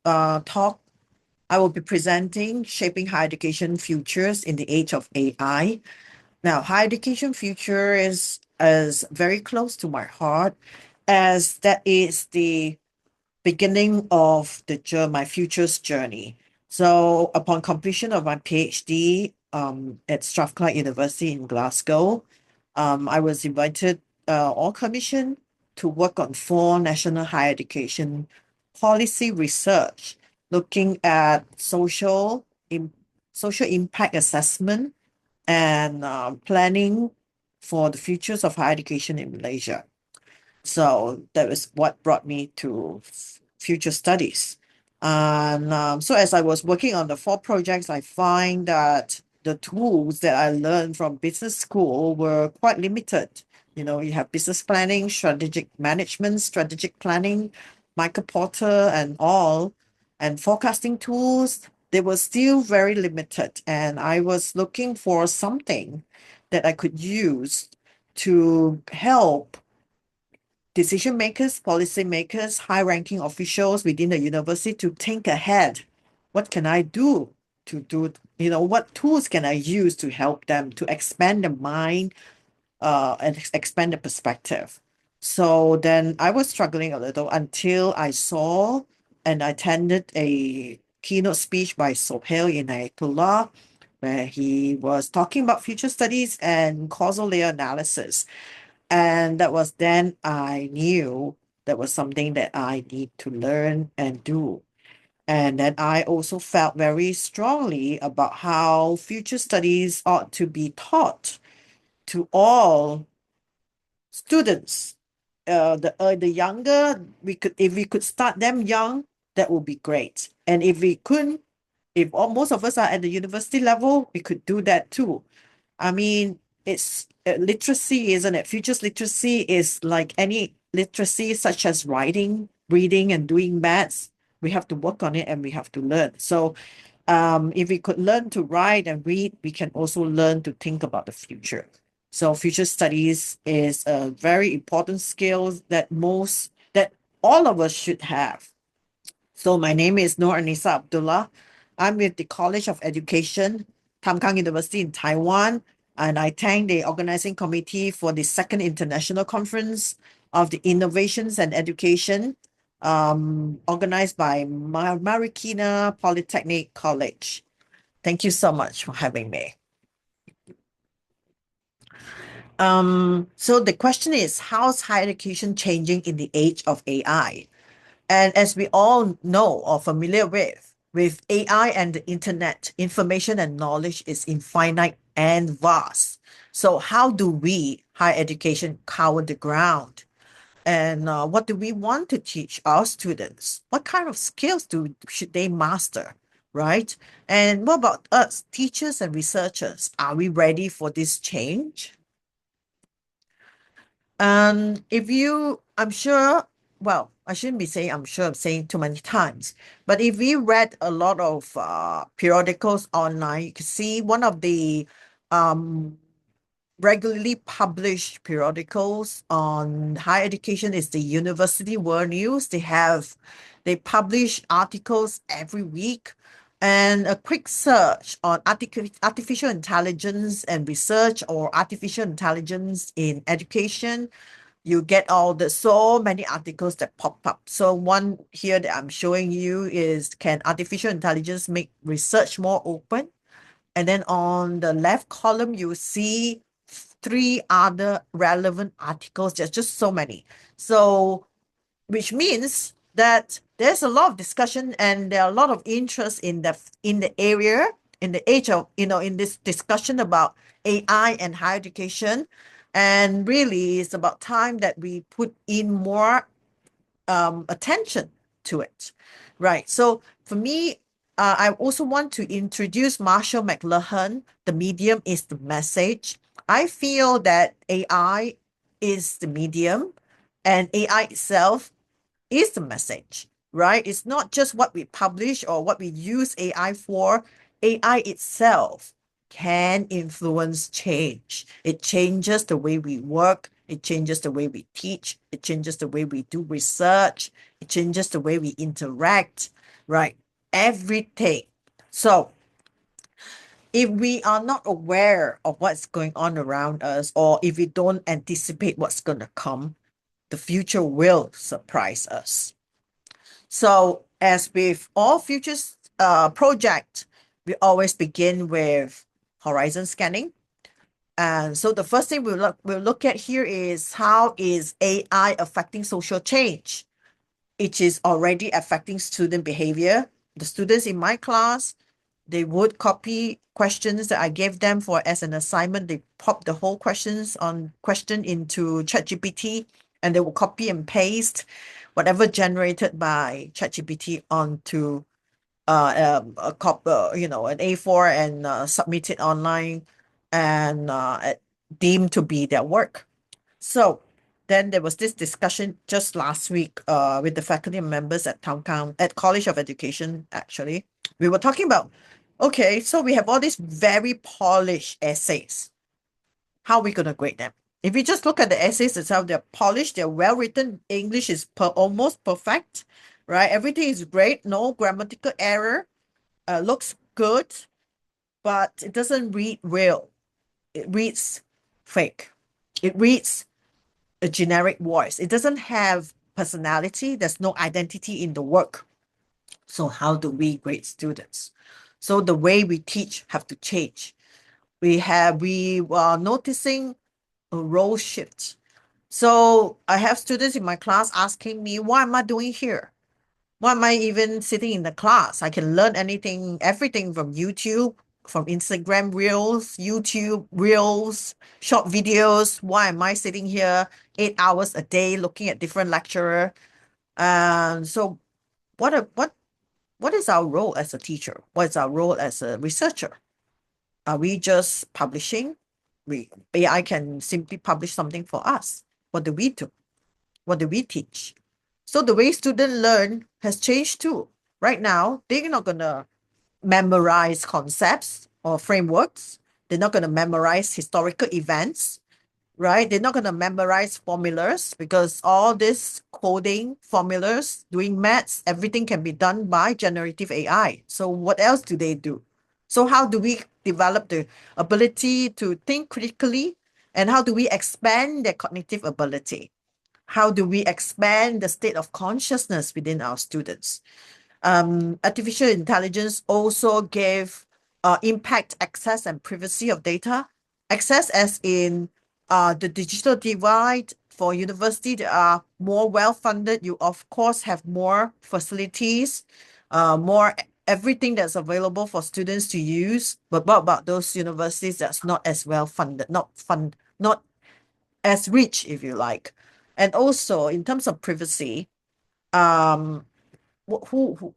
talk, I will be presenting Shaping Higher Education Futures in the Age of AI. Now, higher education future is very close to my heart, as that is the beginning of my future's journey. So, upon completion of my PhD at Strathclyde University in Glasgow, I was invited or commissioned to work on four national higher education policy research, looking at social impact assessment and planning for the futures of higher education in Malaysia. So that was what brought me to future studies. And so as I was working on the four projects, I find that the tools that I learned from business school were quite limited. You know, you have business planning, strategic management, strategic planning, Michael Porter and all, and forecasting tools. They were still very limited. And I was looking for something that I could use to help decision makers, policy makers, high ranking officials within the university to think ahead. What can I do to do, what tools can I use to help them to expand the mind and expand the perspective? So then I was struggling a little until I saw and attended a keynote speech by Sohail Inayatullah, where he was talking about future studies and causal layer analysis. And that was then I knew that was something that I need to learn and do. And then I also felt very strongly about how future studies ought to be taught to all students. The younger we could, if we could start them young, that would be great. And if we couldn't, if most of us are at the university level, we could do that too. I mean, it's literacy, isn't it? Futures literacy is like any literacy, such as writing, reading, and doing maths. We have to work on it and we have to learn. So, if we could learn to write and read, we can also learn to think about the future. So, future studies is a very important skill that all of us should have. So my name is Noor Anissa Abdullah. I'm with the College of Education, Tam Kang University in Taiwan, and I thank the organizing committee for the second international conference of the Innovations and Education, organized by Marikina Polytechnic College. Thank you so much for having me. So the question is, how's higher education changing in the age of AI? And as we all know or familiar with AI and the internet, information and knowledge is infinite and vast. So how do we, higher education, cover the ground? And what do we want to teach our students? What kind of skills should they master, right? And what about us, teachers and researchers? Are we ready for this change? If you, I'm sure, well, I shouldn't be saying I'm sure, I'm saying too many times, but if you read a lot of periodicals online, you can see one of the um, regularly published periodicals on higher education is the University World News. They publish articles every week. And a quick search on artificial intelligence and research or artificial intelligence in education, you get so many articles that pop up. So one here that I'm showing you is, can artificial intelligence make research more open? And then on the left column, you see three other relevant articles. There's just so many. So, which means that there's a lot of discussion and there are a lot of interest in the area, in the age of, in this discussion about AI and higher education. And really, it's about time that we put in more attention to it. Right. So for me, I also want to introduce Marshall McLuhan. The medium is the message. I feel that AI is the medium and AI itself is the message, right? It's not just what we publish or what we use AI for. AI itself can influence change. It changes the way we work. It changes the way we teach. It changes the way we do research. It changes the way we interact. right? Everything. So if we are not aware of what's going on around us, or if we don't anticipate what's going to come, the future will surprise us. So as with all futures project, we always begin with horizon scanning. And so the first thing we'll look at here is how is AI affecting social change? It is already affecting student behavior. The students in my class, they would copy questions that I gave them for as an assignment. They pop the whole question into ChatGPT, and they will copy and paste whatever generated by ChatGPT onto an A4, and submit it online, and deemed to be their work. So then there was this discussion just last week with the faculty and members at at College of Education, actually. We were talking about, okay, so we have all these very polished essays. How are we going to grade them? If we just look at the essays itself, they're polished, they're well written, English is almost perfect, right? Everything is great, no grammatical error, looks good, but it doesn't read real. It reads fake. It reads a generic voice. It doesn't have personality. There's no identity in the work. So how do we grade students? So the way we teach have to change. We are noticing a role shift. So I have students in my class asking me, what am I doing here? Why am I even sitting in the class? I can learn everything from YouTube, from Instagram Reels, YouTube Reels, short videos. Why am I sitting here 8 hours a day looking at different lecturer? And so what is our role as a teacher? What is our role as a researcher? Are we just publishing? AI can simply publish something for us. What do we do? What do we teach? So the way students learn has changed too. Right now, they're not going to memorize concepts or frameworks. They're not going to memorize historical events, right? They're not going to memorize formulas, because all this coding, formulas, doing maths, everything can be done by generative AI. So what else do they do? So how do we develop the ability to think critically? And how do we expand their cognitive ability? How do we expand the state of consciousness within our students? Artificial intelligence also gave impact access and privacy of data. Access as in the digital divide for university that are more well-funded. You, of course, have more facilities, more everything that's available for students to use. But what about those universities that's not as well-funded, not as rich, if you like? And also, in terms of privacy, um, who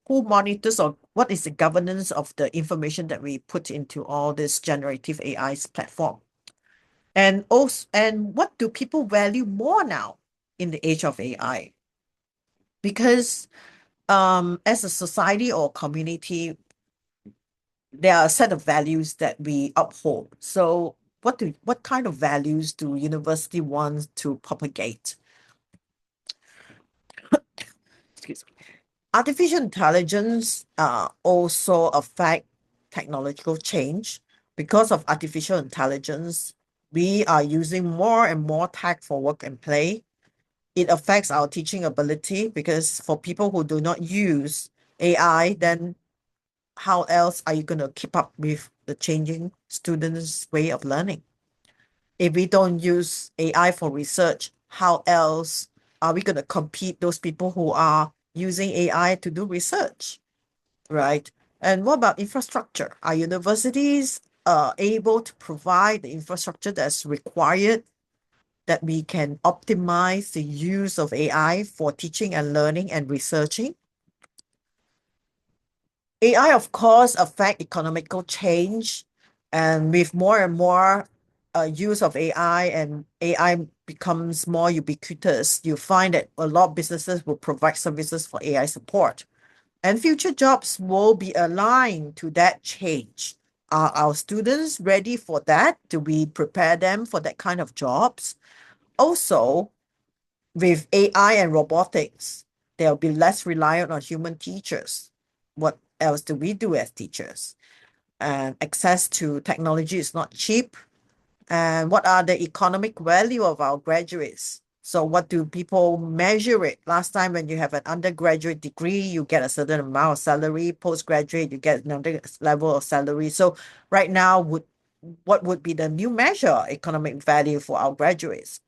monitors, or what is the governance of the information that we put into all this generative AI's platform? And also, and what do people value more now in the age of AI? Because as a society or community, there are a set of values that we uphold. So what kind of values do university want to propagate? Excuse me. Artificial intelligence also affect technological change. Because of artificial intelligence, we are using more and more tech for work and play. It affects our teaching ability, because for people who do not use AI, then how else are you going to keep up with the changing students' way of learning? If we don't use AI for research, how else are we going to compete those people who are using AI to do research, right? And what about infrastructure? Are universities able to provide the infrastructure that's required, that we can optimize the use of AI for teaching and learning and researching? AI, of course, affect economical change, and with more and more use of AI, and AI becomes more ubiquitous, you find that a lot of businesses will provide services for AI support, and future jobs will be aligned to that change. Are our students ready for that? Do we prepare them for that kind of jobs? Also, with AI and robotics, They'll be less reliant on human teachers. What else do we do as teachers? And access to technology is not cheap. And what are the economic value of our graduates? So what do people measure it? Last time when you have an undergraduate degree, you get a certain amount of salary. Postgraduate, you get another level of salary. So right now, what would be the new measure economic value for our graduates?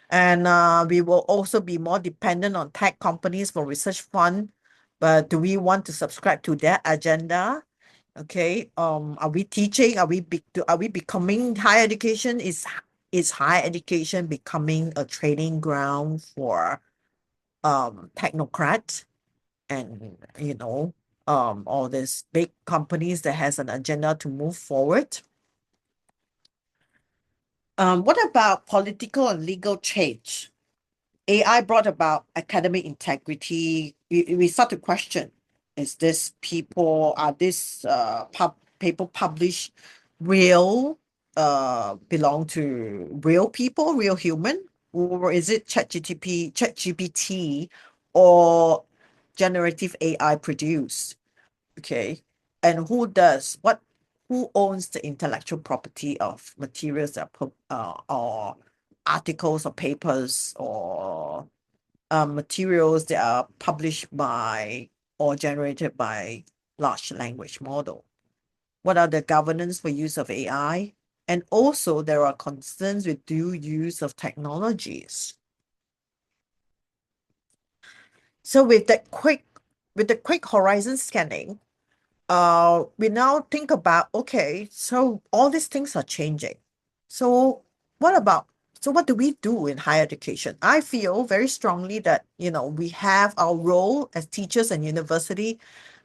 And we will also be more dependent on tech companies for research fund. But do we want to subscribe to their agenda? Okay. Are we teaching? Are we becoming higher education? Is higher education becoming a training ground for technocrats and all these big companies that has an agenda to move forward? What about political and legal change? AI brought about academic integrity. We start to question, are this paper published real, belong to real people, real human? Or is it ChatGPT or generative AI produced? Okay. And who owns the intellectual property of materials that or articles or papers or materials that are published by or generated by large language model? What are the governance for use of AI? And also there are concerns with due use of technologies. So with the quick horizon scanning, we now think about, okay, so all these things are changing. So what do we do in higher education? I feel very strongly that, we have our role as teachers and university.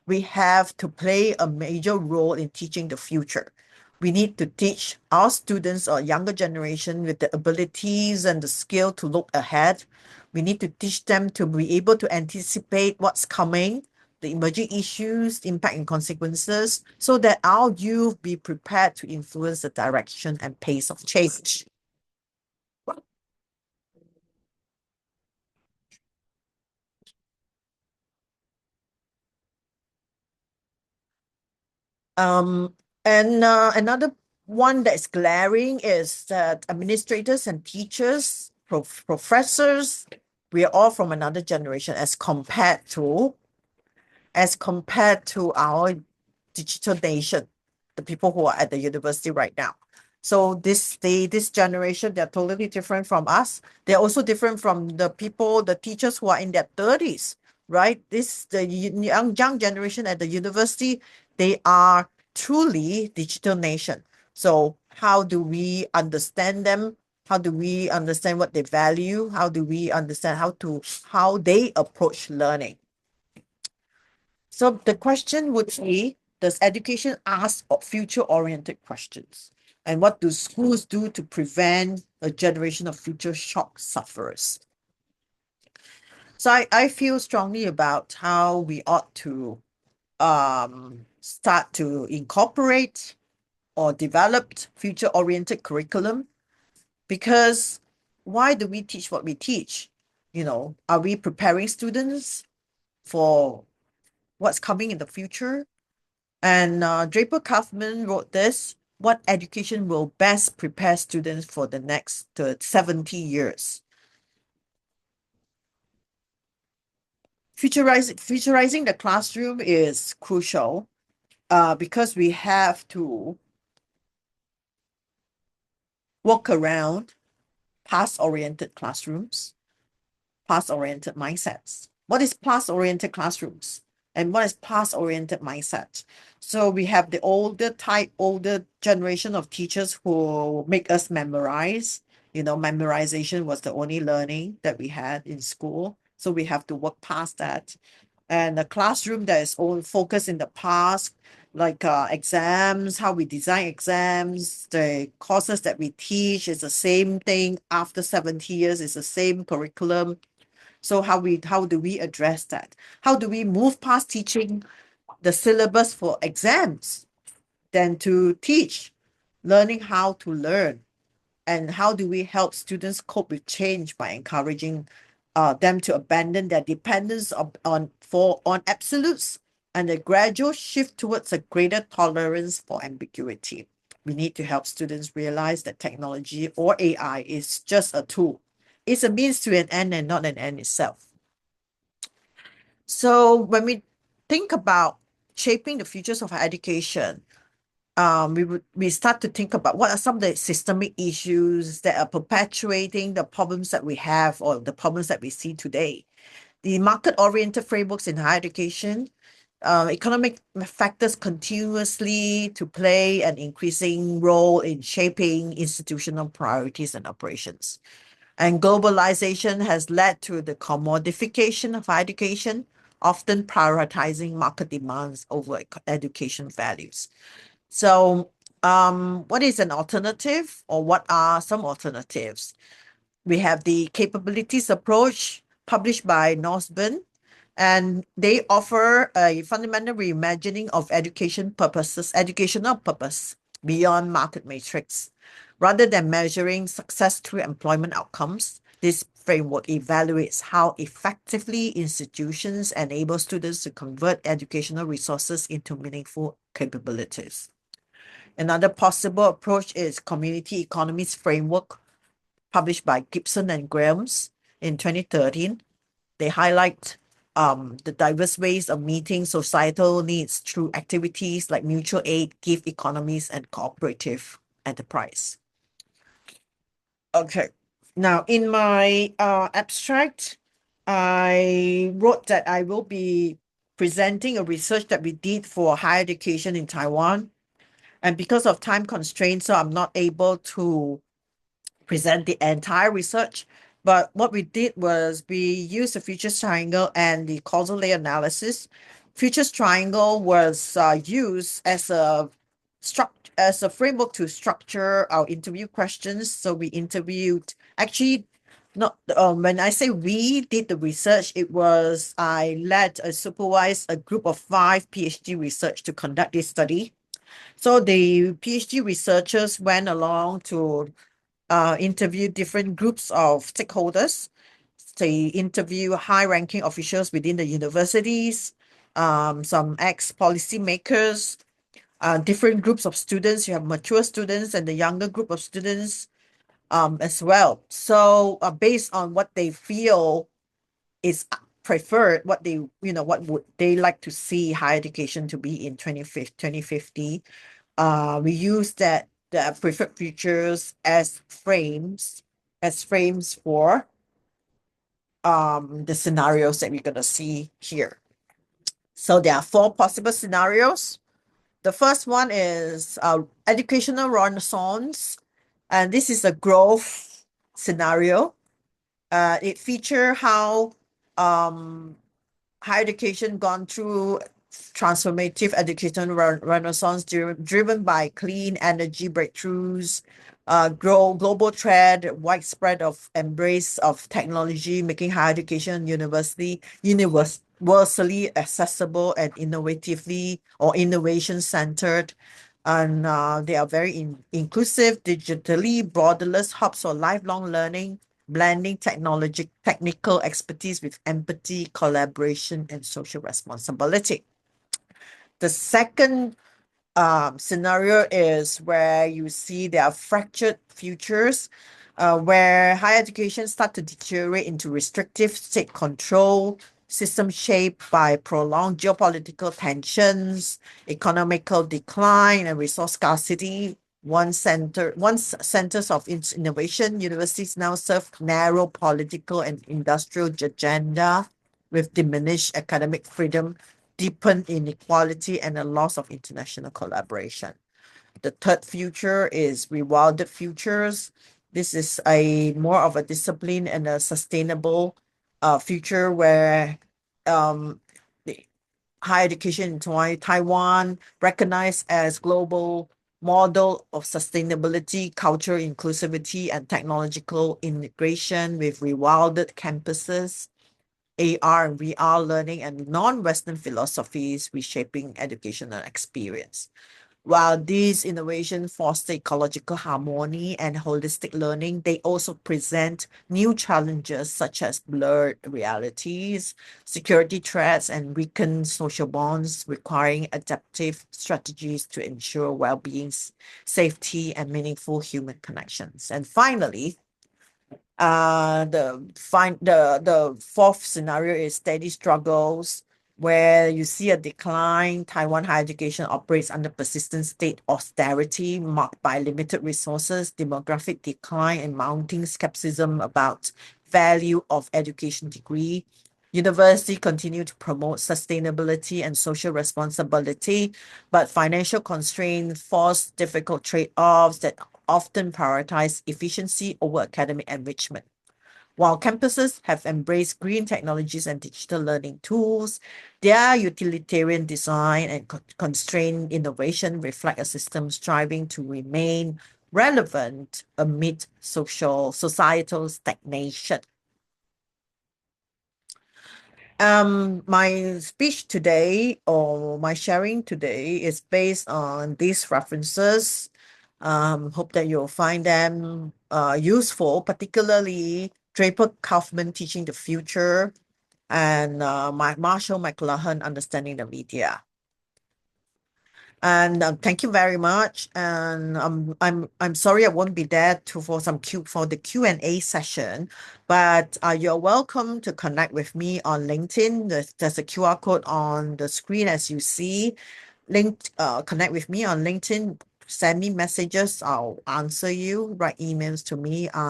We have to play a major role in teaching the future. We need to teach our students or younger generation with the abilities and the skill to look ahead. We need to teach them to be able to anticipate what's coming, the emerging issues, impact and consequences, so that our youth be prepared to influence the direction and pace of change. Um, and another one that's glaring is that administrators and teachers, professors, we are all from another generation as compared to our digital nation, the people who are at the university right now. So this generation, they're totally different from us. They're also different from the teachers who are in their 30s, right? The young generation at the university, they are truly digital nation. So how do we understand them? How do we understand what they value? How do we understand how they approach learning? So the question would be, does education ask future-oriented questions? And what do schools do to prevent a generation of future shock sufferers? So I feel strongly about how we ought to start to incorporate or develop future-oriented curriculum, because why do we teach what we teach? Are we preparing students for what's coming in the future? And Draper Kauffman wrote this: what education will best prepare students for the next 70 years? Futurizing the classroom is crucial because we have to work around past-oriented classrooms, past-oriented mindsets. What is past-oriented classrooms? And what is past-oriented mindset? So we have the older generation of teachers who make us memorize. Memorization was the only learning that we had in school. So we have to work past that. And a classroom that is all focused in the past, like exams, how we design exams, the courses that we teach is the same thing after 70 years, is the same curriculum. So how do we address that? How do we move past teaching the syllabus for exams than to teach learning how to learn? And how do we help students cope with change by encouraging them to abandon their dependence on absolutes and a gradual shift towards a greater tolerance for ambiguity. We need to help students realize that technology or AI is just a tool. It's a means to an end and not an end itself. So when we think about shaping the futures of education, we start to think about what are some of the systemic issues that are perpetuating the problems that we have or the problems that we see today. The market-oriented frameworks in higher education, economic factors continuously to play an increasing role in shaping institutional priorities and operations. And globalization has led to the commodification of higher education, often prioritizing market demands over education values. So, what is an alternative, or what are some alternatives? We have the capabilities approach published by Nussbaum, and they offer a fundamental reimagining of educational purpose beyond market matrix. Rather than measuring success through employment outcomes, this framework evaluates how effectively institutions enable students to convert educational resources into meaningful capabilities. Another possible approach is community economies framework published by Gibson and Grahams in 2013. They highlight the diverse ways of meeting societal needs through activities like mutual aid, gift economies, and cooperative enterprise. Okay. Now, in my abstract, I wrote that I will be presenting a research that we did for higher education in Taiwan. And because of time constraints, so I'm not able to present the entire research. But what we did was we used the futures triangle and the causal layer analysis. Futures triangle was used as a framework to structure our interview questions. So we interviewed actually not when I say we did the research, it was I led a supervised a group of 5 PhD research to conduct this study. So the PhD researchers went along to interview different groups of stakeholders. They interview high-ranking officials within the universities, some ex-policymakers, different groups of students. You have mature students and the younger group of students as well. So based on what they feel is preferred, what would they like to see higher education to be in 2050, we use that the preferred futures as frames for the scenarios that we're going to see here. So there are 4 possible scenarios. The first one is educational renaissance, and this is a growth scenario. It features how higher education gone through transformative educational renaissance driven by clean energy breakthroughs, global trend, widespread of embrace of technology, making higher education universally accessible and innovation centered. And they are very inclusive, digitally borderless hubs for lifelong learning, blending technical expertise with empathy, collaboration, and social responsibility. The second scenario is where you see there are fractured futures, where higher education start to deteriorate into restrictive state control, system shaped by prolonged geopolitical tensions, economical decline, and resource scarcity. Once centers of innovation, universities now serve narrow political and industrial agenda with diminished academic freedom, deepened inequality, and a loss of international collaboration. The third future is Rewilded Futures. This is a more of a discipline and a sustainable future where the higher education in Taiwan recognized as global model of sustainability, cultural inclusivity, and technological integration with rewilded campuses, AR and VR learning, and non-Western philosophies reshaping educational experience. While these innovations foster ecological harmony and holistic learning, they also present new challenges such as blurred realities, security threats, and weakened social bonds, requiring adaptive strategies to ensure well-being, safety, and meaningful human connections. And finally, the fourth scenario is steady struggles, where you see a decline. Taiwan higher education operates under persistent state austerity marked by limited resources, demographic decline, and mounting skepticism about value of education degree. University continue to promote sustainability and social responsibility, but financial constraints force difficult trade-offs that often prioritize efficiency over academic enrichment. While campuses have embraced green technologies and digital learning tools, their utilitarian design and constrained innovation reflect a system striving to remain relevant amid societal stagnation. My speech today or my sharing today is based on these references. Hope that you'll find them useful, particularly Draper Kauffman Teaching the Future and my Marshall McLuhan Understanding the Media. And thank you very much. And I'm sorry I won't be there for the Q&A session, but you're welcome to connect with me on LinkedIn. There's a QR code on the screen as you see. Connect with me on LinkedIn. Send me messages. I'll answer you. Write emails to me.